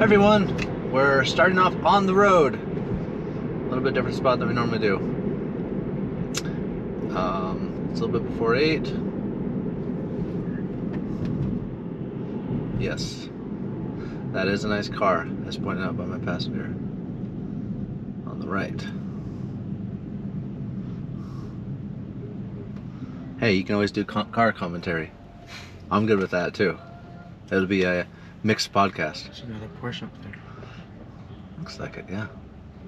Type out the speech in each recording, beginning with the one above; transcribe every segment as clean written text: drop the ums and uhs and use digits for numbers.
Everyone, we're starting off on the road. A little bit different spot than we normally do. It's a little bit before 8. Yes, that is a nice car, as pointed out by my passenger on the right. Hey, you can always do car commentary. I'm good with that too. It'll be a mixed podcast. There's another Porsche up there. Looks like it, yeah.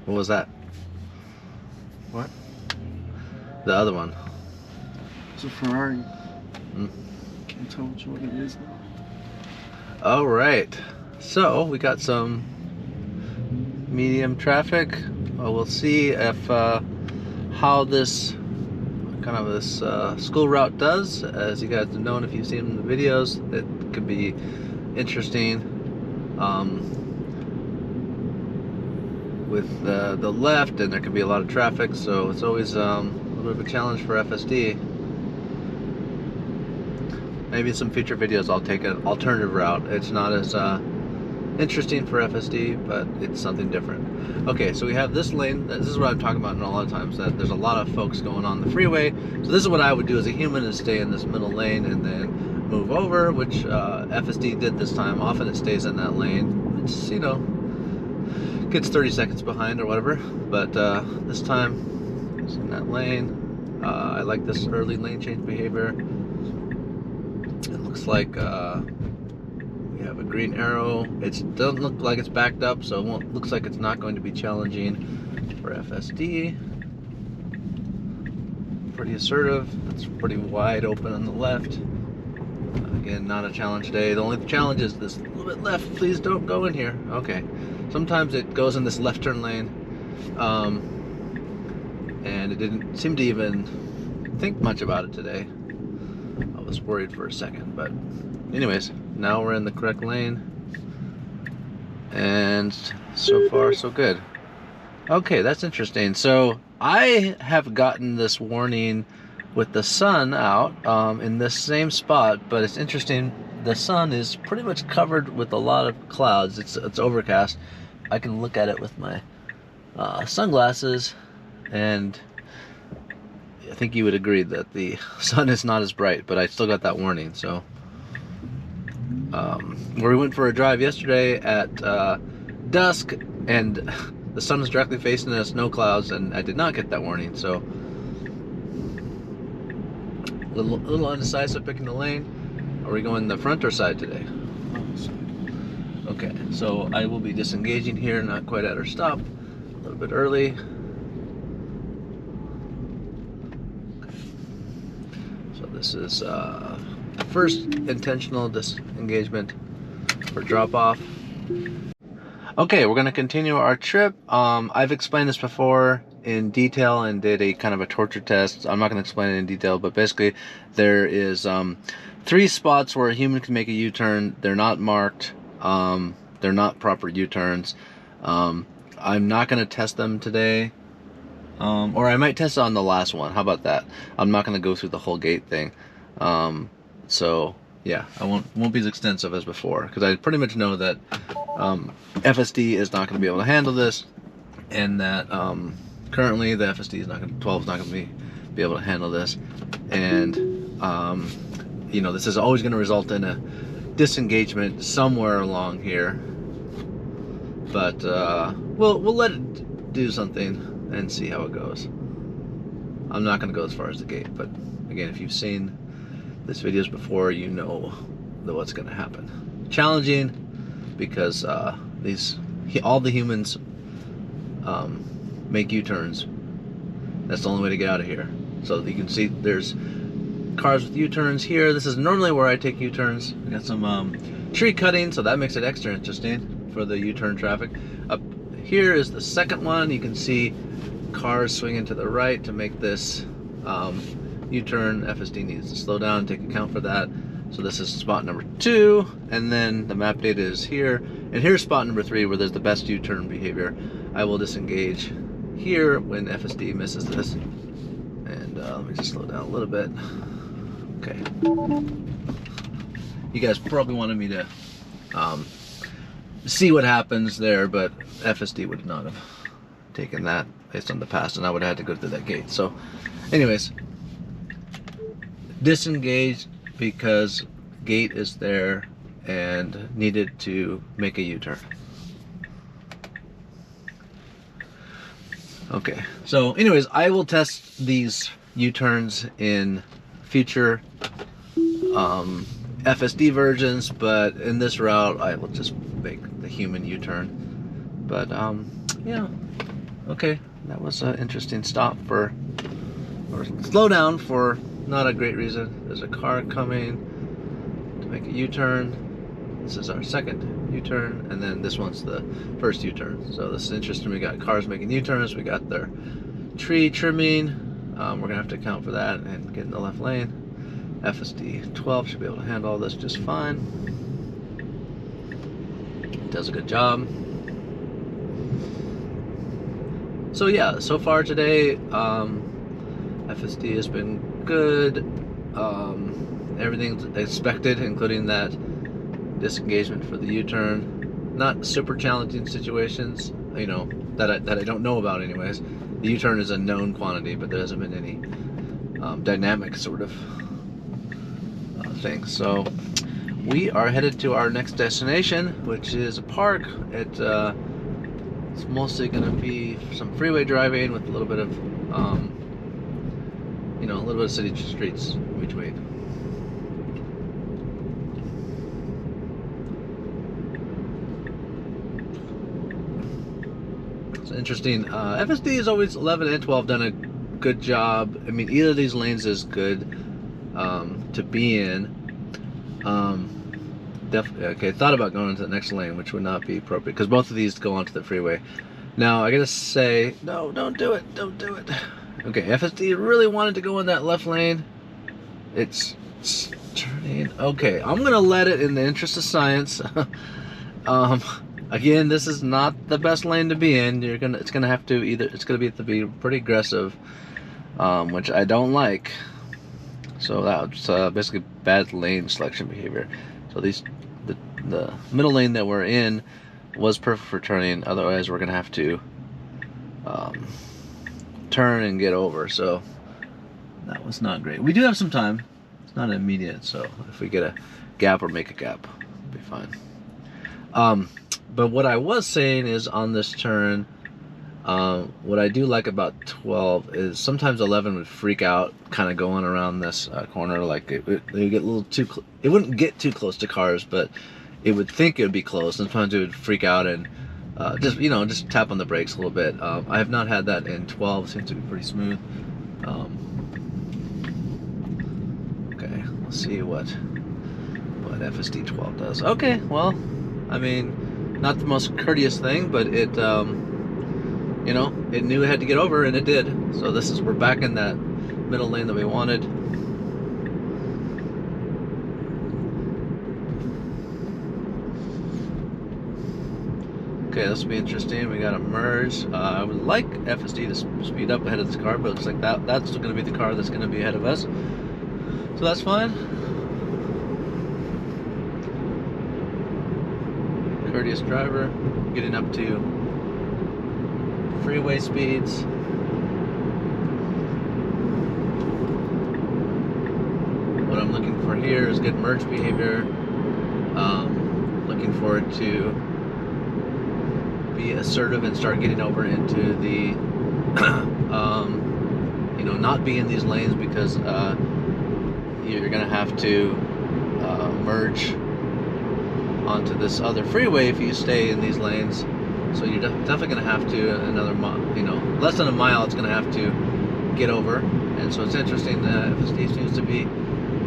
What was that? What? The other one. It's a Ferrari. Can't tell you what it is now. All right. So we got some medium traffic. We'll see if how this school route does. As you guys have known, if you've seen the videos, it could be interesting. With the left, and there can be a lot of traffic, so it's always a little bit of a challenge for FSD. Maybe in some future videos I'll take an alternative route. It's not as interesting for FSD, but it's something different. Okay, so we have this lane. This is what I'm talking about a lot of times, that there's a lot of folks going on the freeway. So this is what I would do as a human, is stay in this middle lane and then move over, which FSD did this time. Often it stays in that lane. It's, you know, gets 30 seconds behind or whatever, but this time it's in that lane. I like this early lane change behavior. It looks like we have a green arrow. It doesn't look like it's backed up, so looks like it's not going to be challenging for FSD. Pretty assertive. It's pretty wide open on the left. Again, not a challenge day. The only challenge is this little bit left. Please don't go in here. Okay. Sometimes it goes in this left turn lane, and it didn't seem to even think much about it today. I was worried for a second, but anyways, now we're in the correct lane, and so far so good. Okay, that's interesting. So I have gotten this warning with the sun out in this same spot, but it's interesting. The sun is pretty much covered with a lot of clouds. It's overcast. I can look at it with my sunglasses, and I think you would agree that the sun is not as bright, but I still got that warning. So where we went for a drive yesterday at dusk, and the sun was directly facing us, no clouds, and I did not get that warning. So a little undecisive picking the lane. Are we going the front or side today? Okay, so I will be disengaging here, not quite at our stop, a little bit early. Okay. So this is first intentional disengagement for drop-off. Okay, we're going to continue our trip. I've explained this before in detail and did a kind of a torture test. I'm not going to explain it in detail, but basically there is 3 spots where a human can make a U-turn. They're not marked. They're not proper U-turns. I'm not going to test them today. Or I might test it on the last one. How about that? I'm not going to go through the whole gate thing. So yeah, I won't be as extensive as before, because I pretty much know that FSD is not going to be able to handle this, and that currently the FSD is not going to, 12 is not going to be able to handle this, and you know, this is always going to result in a disengagement somewhere along here, but we'll let it do something and see how it goes. I'm not going to go as far as the gate, but again, if you've seen these videos before, you know what's going to happen. Challenging because all the humans make U-turns. That's the only way to get out of here. So you can see there's cars with U-turns here. This is normally where I take U-turns. We got some tree cutting, so that makes it extra interesting for the U-turn traffic. Up here is the second one. You can see cars swinging to the right to make this U-turn. FSD needs to slow down, take account for that. So this is spot number 2, and then the map data is here. And here's spot number 3, where there's the best U-turn behavior. I will disengage here when FSD misses this. And let me just slow down a little bit. Okay. You guys probably wanted me to see what happens there, but FSD would not have taken that based on the past, and I would have had to go through that gate. So anyways, disengaged because gate is there and needed to make a U-turn. Okay, so anyways, I will test these U-turns in future FSD versions, but in this route I will just make the human U-turn. But yeah, okay, that was an interesting stop or slow down for not a great reason. There's a car coming to make a U-turn. This is our second U-turn, and then this one's the first U-turn. So this is interesting. We got cars making U-turns. We got their tree trimming. We're gonna have to account for that and get in the left lane. FSD 12 should be able to handle all this just fine. It does a good job. So yeah, so far today, FSD has been good. Everything's expected, including that disengagement for the U-turn. Not super challenging situations, you know, that I don't know about anyways. The U-turn is a known quantity, but there hasn't been any dynamic sort of thing. So we are headed to our next destination, which is a park. It's mostly going to be some freeway driving with a little bit of you know, a little bit of city streets in between. It's interesting. FSD has always 11 and 12 done a good job. I mean, either of these lanes is good to be in. Definitely. Okay, thought about going into the next lane, which would not be appropriate because both of these go onto the freeway. Now I gotta say, no, don't do it, don't do it. Okay, FSD really wanted to go in that left lane. It's turning. Okay, I'm gonna let it in the interest of science. Again, this is not the best lane to be in. It's gonna have to be pretty aggressive, which I don't like. So that's basically bad lane selection behavior. So the middle lane that we're in was perfect for turning. Otherwise, we're gonna have to turn and get over. So that was not great. We do have some time. It's not immediate. So if we get a gap or make a gap, it'll be fine. But what I was saying is on this turn, what I do like about 12 is sometimes 11 would freak out, kind of going around this corner. Like it would get a little too. It wouldn't get too close to cars, but it would think it would be close. Sometimes it would freak out and just tap on the brakes a little bit. I have not had that in 12. Seems to be pretty smooth. Okay, let's see what FSD 12 does. Okay, well, I mean, not the most courteous thing, but it you know, it knew it had to get over, and it did. So we're back in that middle lane that we wanted. Okay, this will be interesting. We got a merge. I would like FSD to speed up ahead of this car, but it looks like that's going to be the car that's going to be ahead of us. So that's fine. Courteous driver, getting up to freeway speeds. What I'm looking for here is good merge behavior. Looking for it to be assertive and start getting over into the you know, not be in these lanes, because you're gonna have to merge onto this other freeway if you stay in these lanes. So you're definitely gonna have to less than a mile. It's gonna have to get over. And so it's interesting that FSD seems to be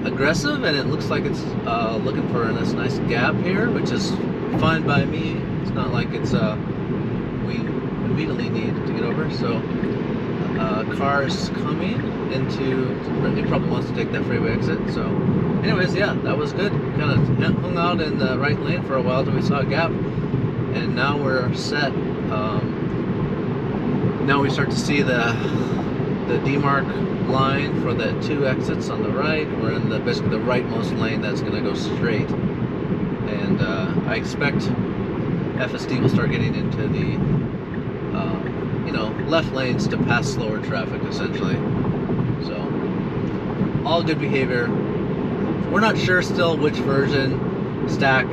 aggressive, and it looks like it's looking for this nice gap here, which is fine by me. It's not like it's we immediately need to get over. So cars coming into, it probably wants to take that freeway exit. So anyways, yeah, that was good. Kind of hung out in the right lane for a while till we saw a gap, and now we're set. Now we start to see the demarc line for the two exits on the right. We're in basically the rightmost lane that's going to go straight, and I expect FSD will start getting into the left lanes to pass slower traffic, essentially. So all good behavior. We're not sure still which version stack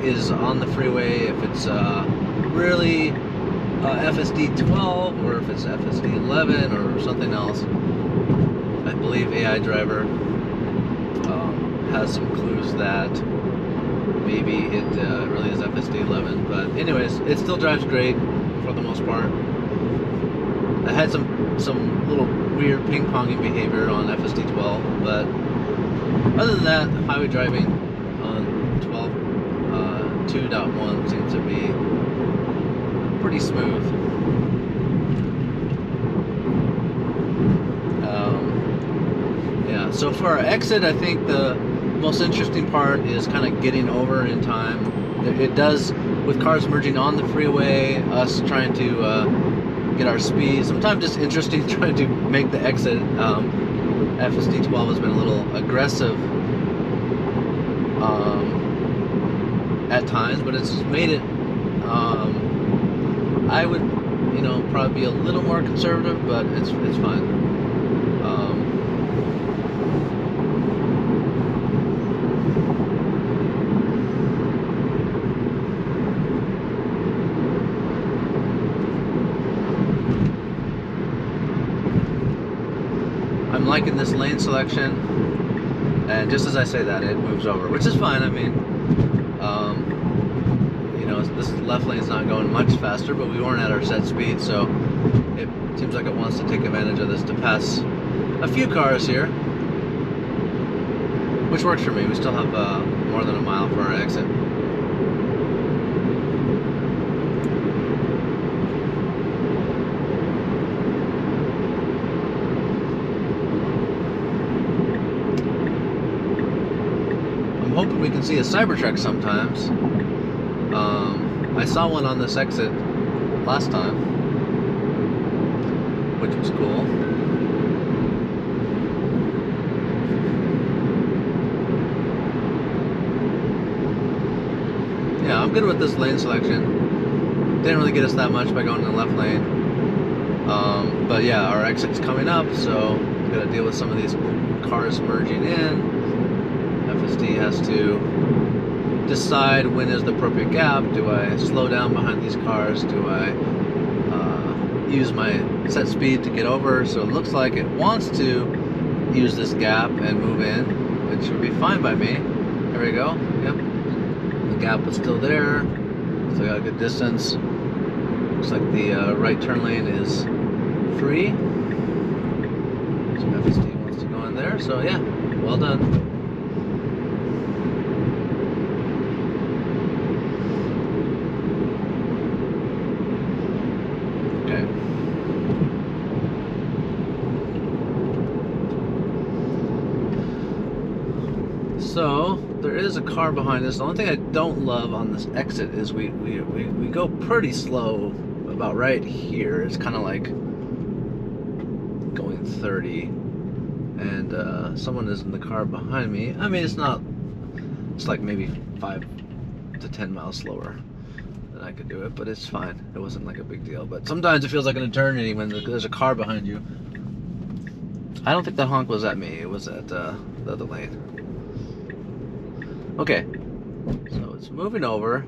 is on the freeway, if it's really FSD 12 or if it's FSD 11 or something else. I believe AI Driver has some clues that maybe it really is FSD 11, but anyways, it still drives great for the most part. I had some little weird ping-ponging behavior on FSD 12, but other than that, highway driving on 2.1 seems to be pretty smooth. Yeah, so for our exit, I think the most interesting part is kind of getting over in time. It does, with cars merging on the freeway, us trying to get our speed. Sometimes it's interesting trying to make the exit. FSD 12 has been a little aggressive at times, but it's made it. I would, probably be a little more conservative, but it's fine. I'm liking this lane selection, and just as I say that, it moves over, which is fine. I mean, this left lane's not going much faster, but we weren't at our set speed, so it seems like it wants to take advantage of this to pass a few cars here, which works for me. We still have more than a mile for our exit. I'm hoping we can see a Cybertruck sometimes. I saw one on this exit last time, which was cool. Yeah, I'm good with this lane selection. Didn't really get us that much by going in the left lane. But yeah, our exit's coming up, so we've got to deal with some of these cars merging in. FSD has to decide when is the appropriate gap. Do I slow down behind these cars? Do I use my set speed to get over? So it looks like it wants to use this gap and move in, which would be fine by me. There we go. Yep. The gap is still there. So I got a good distance. Looks like the right turn lane is free. So FSD wants to go in there. So yeah, well done. So there is a car behind us. The only thing I don't love on this exit is we go pretty slow about right here. It's kind of like going 30, and someone is in the car behind me. I mean, it's like maybe 5 to 10 miles slower than I could do it, but it's fine. It wasn't like a big deal. But sometimes it feels like an eternity when there's a car behind you. I don't think the honk was at me. It was at the other lane. Okay, so it's moving over.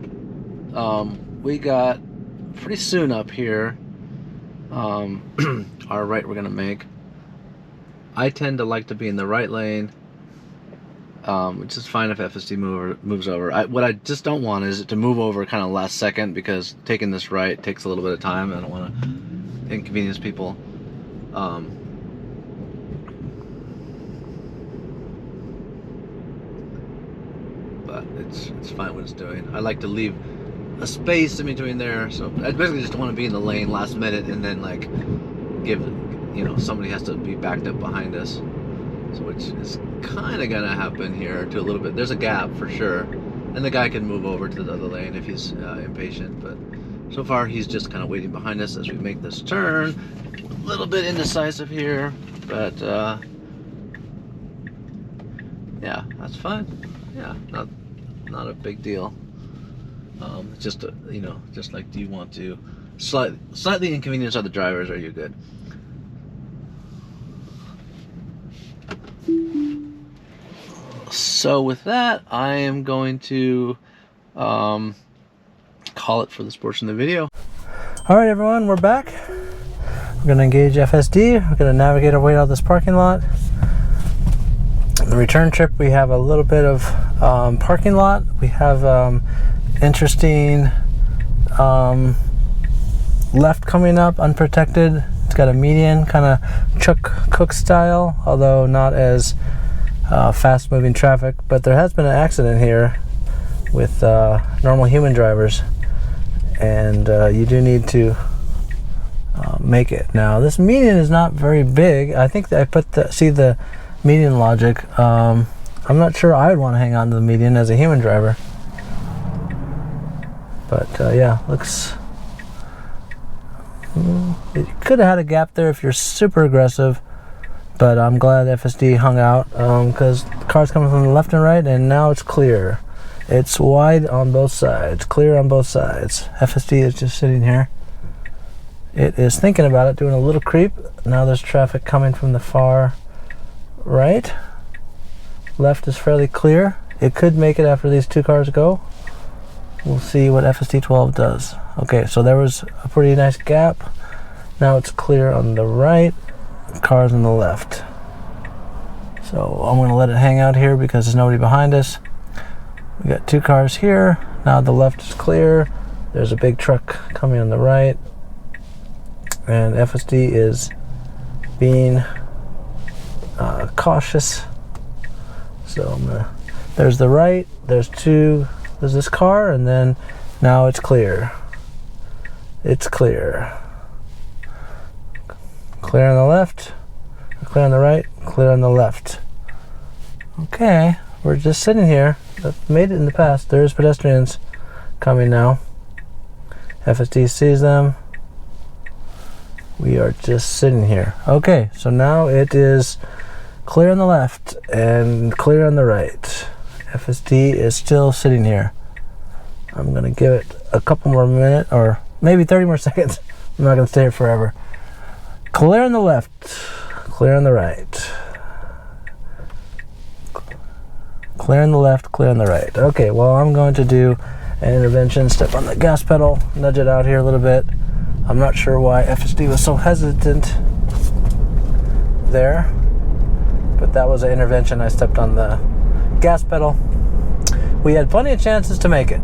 We got pretty soon up here our right we're gonna make. I tend to like to be in the right lane, which is fine if FSD moves over. What I just don't want is it to move over kind of last second, because taking this right takes a little bit of time. I don't want to inconvenience people. But it's fine what it's doing. I like to leave a space in between there, so I basically just don't want to be in the lane last minute and then like somebody has to be backed up behind us. So which is kind of gonna happen here to a little bit. There's a gap for sure, and the guy can move over to the other lane if he's impatient. But so far he's just kind of waiting behind us as we make this turn. A little bit indecisive here, but yeah, that's fine. Yeah, not a big deal. Just just like, do you want to slightly inconvenience other drivers, or are you good? So with that, I am going to call it for this portion of the video. All right, everyone, we're back. We're gonna engage FSD. We're gonna navigate our way out of this parking lot. The return trip, we have a little bit of parking lot. We have interesting left coming up, unprotected. It's got a median, kind of Chuck Cook style, although not as fast moving traffic. But there has been an accident here with normal human drivers, and you do need to make it. Now this median is not very big. I think that I see the median logic. I'm not sure I would want to hang on to the median as a human driver, but yeah, looks, it could have had a gap there if you're super aggressive, but I'm glad FSD hung out because cars coming from the left and right, and now it's clear. It's wide on both sides, clear on both sides. FSD is just sitting here. It is thinking about it, doing a little creep. Now there's traffic coming from the far right. Left is fairly clear. It could make it after these two cars go. We'll see what FSD 12 does. Okay, so there was a pretty nice gap. Now it's clear on the right, cars on the left. So I'm gonna let it hang out here because there's nobody behind us. We got two cars here. Now the left is clear. There's a big truck coming on the right. And FSD is being cautious. So there's the right, there's this car, and then now it's clear. It's clear. Clear on the left, clear on the right, clear on the left. Okay, we're just sitting here. I've made it in the past. There's pedestrians coming now. FSD sees them. We are just sitting here. Okay, so now it is clear on the left and clear on the right. FSD is still sitting here. I'm gonna give it a couple more minutes, or maybe 30 more seconds. I'm not gonna stay here forever. Clear on the left, clear on the right. Clear on the left, clear on the right. Okay, well, I'm going to do an intervention, step on the gas pedal, nudge it out here a little bit. I'm not sure why FSD was so hesitant there, but that was an intervention. I stepped on the gas pedal. We had plenty of chances to make it.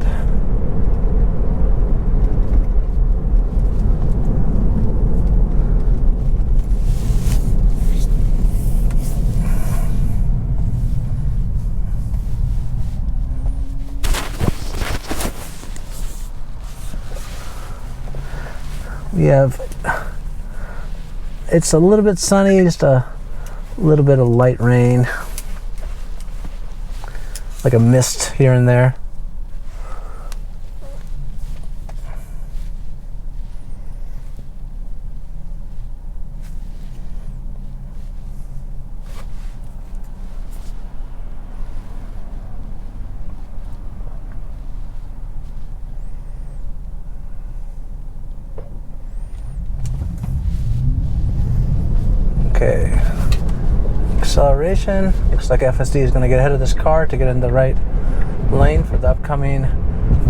We have, it's a little bit sunny, just a little bit of light rain, like a mist here and there. Okay, acceleration. Looks like FSD is going to get ahead of this car to get in the right lane for the upcoming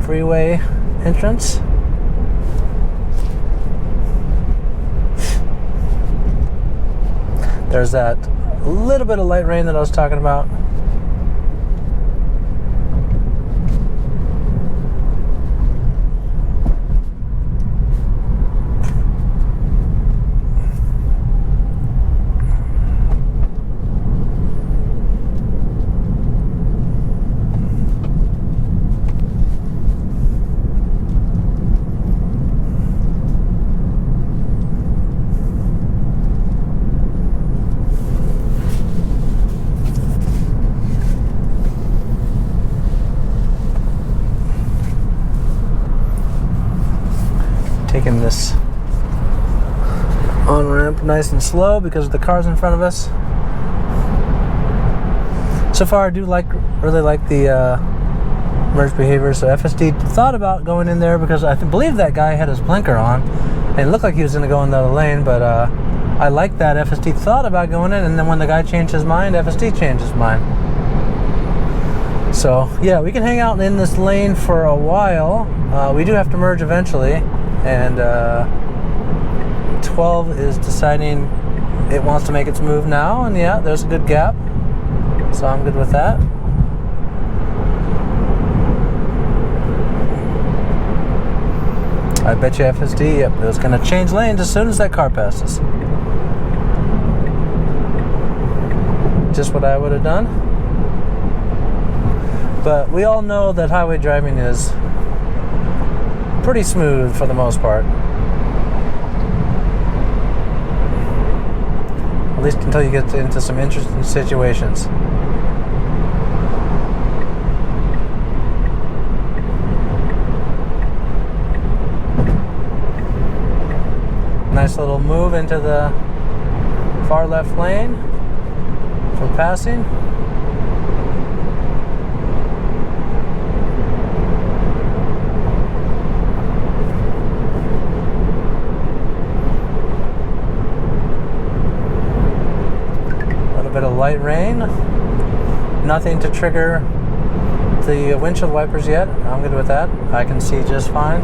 freeway entrance. There's that little bit of light rain that I was talking about. Taking this on-ramp nice and slow because of the cars in front of us. So far I do really like the merge behavior. So FSD thought about going in there because I believe that guy had his blinker on. And it looked like he was going to go in the other lane, but I like that FSD thought about going in, and then when the guy changed his mind, FSD changed his mind. So yeah, we can hang out in this lane for a while. We do have to merge eventually, and 12 is deciding it wants to make its move now, and yeah, there's a good gap, so I'm good with that. I bet you FSD, yep, it was going to change lanes as soon as that car passes. Just what I would have done. But we all know that highway driving is pretty smooth for the most part. At least until you get into some interesting situations. Nice little move into the far left lane for passing. A little bit of light rain. Nothing to trigger the windshield wipers yet. I'm good with that. I can see just fine.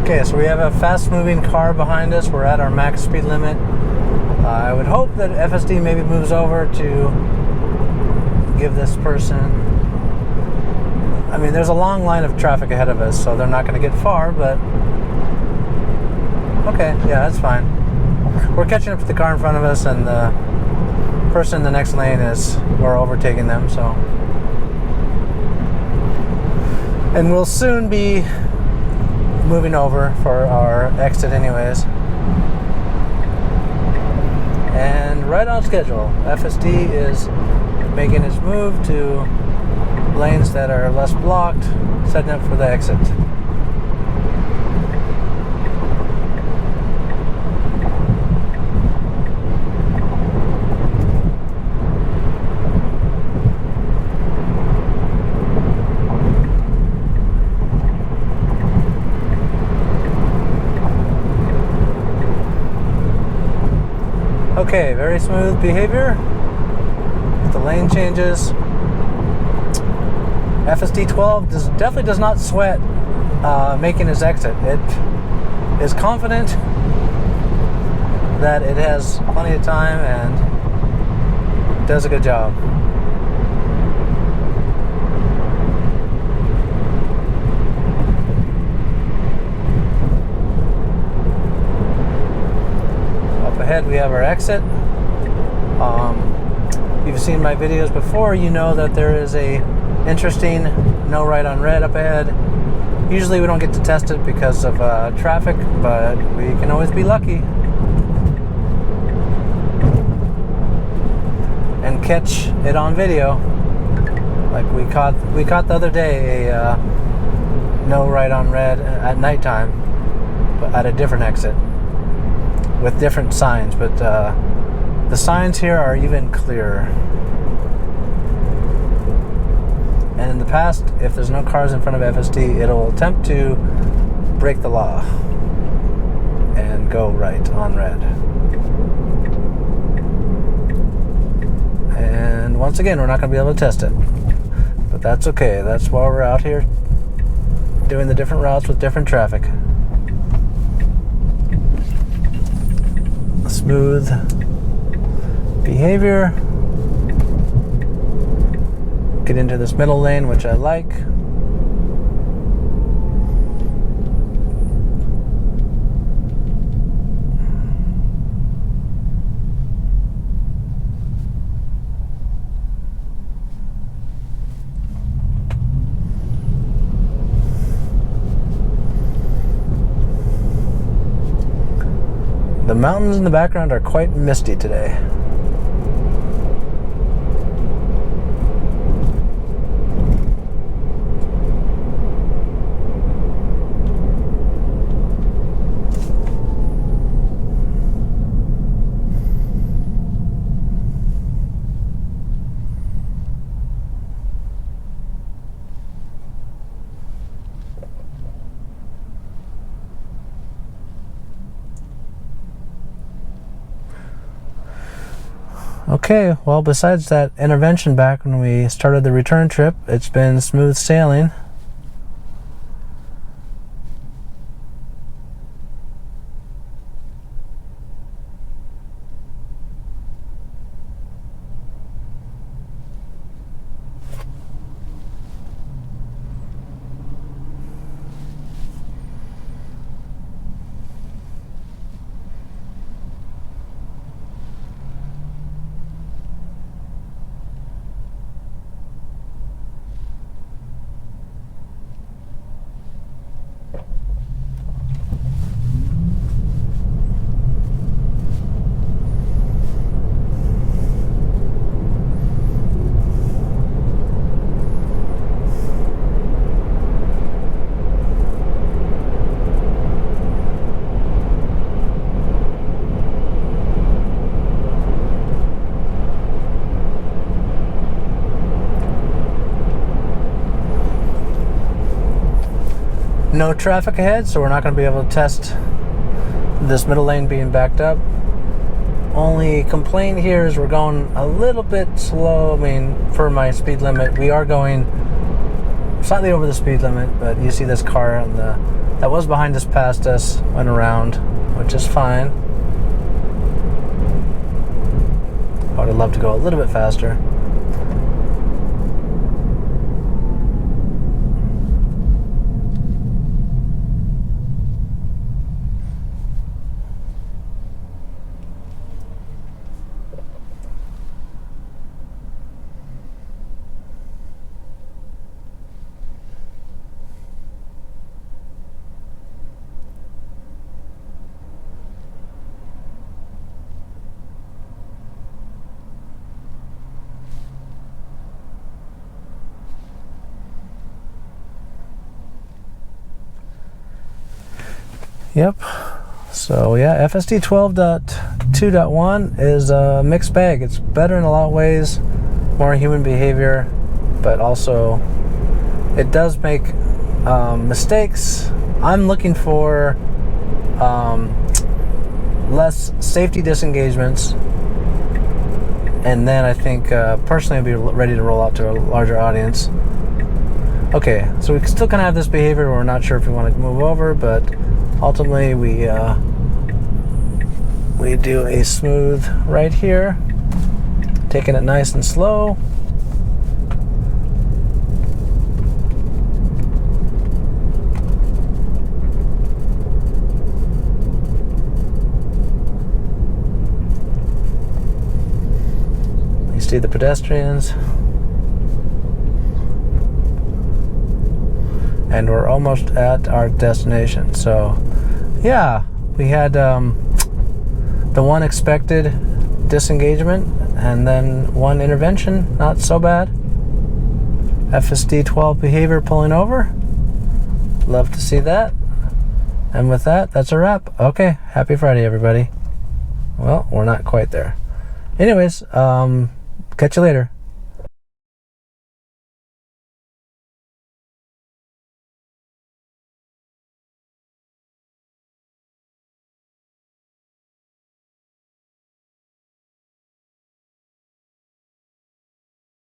Okay, so we have a fast-moving car behind us. We're at our max speed limit. I would hope that FSD maybe moves over to give this person... I mean, there's a long line of traffic ahead of us, so they're not going to get far, but... Okay, yeah, that's fine. We're catching up to the car in front of us, and the person in the next lane we're overtaking them, so... And we'll soon be moving over for our exit anyways. And right on schedule. FSD is making its move to lanes that are less blocked, setting up for the exit. Okay, very smooth behavior with the lane changes. FSD 12 definitely does not sweat making his exit. It is confident that it has plenty of time and does a good job. Ahead we have our exit. You've seen my videos before, you know that there is a interesting no right on red up ahead. Usually we don't get to test it because of traffic, but we can always be lucky and catch it on video. Like we caught the other day a no right on red at nighttime, but at a different exit with different signs, but the signs here are even clearer. And in the past, if there's no cars in front of FSD, it'll attempt to break the law and go right on red. And once again, we're not going to be able to test it, but that's okay. That's why we're out here doing the different routes with different traffic. Smooth behavior. Get into this middle lane, which I like. The mountains in the background are quite misty today. Okay, well, besides that intervention back when we started the return trip, it's been smooth sailing. No traffic ahead, so we're not going to be able to test this middle lane being backed up. Only complaint here is we're going a little bit slow. I mean, for my speed limit, we are going slightly over the speed limit, but you see this car on that was behind us, past us, went around, which is fine. I would have loved to go a little bit faster. Yep. So yeah, FSD 12.2.1 is a mixed bag. It's better in a lot of ways, more human behavior, but also it does make mistakes. I'm looking for less safety disengagements, and then I think personally I'll be ready to roll out to a larger audience. Okay, so we still kind of have this behavior where we're not sure if we want to move over, but ultimately we do a smooth right here, taking it nice and slow. You see the pedestrians. And we're almost at our destination. So yeah, we had the one expected disengagement and then one intervention, not so bad. FSD 12 behavior pulling over. Love to see that. And with that, that's a wrap. Okay, happy Friday, everybody. Well, we're not quite there. Anyways, catch you later.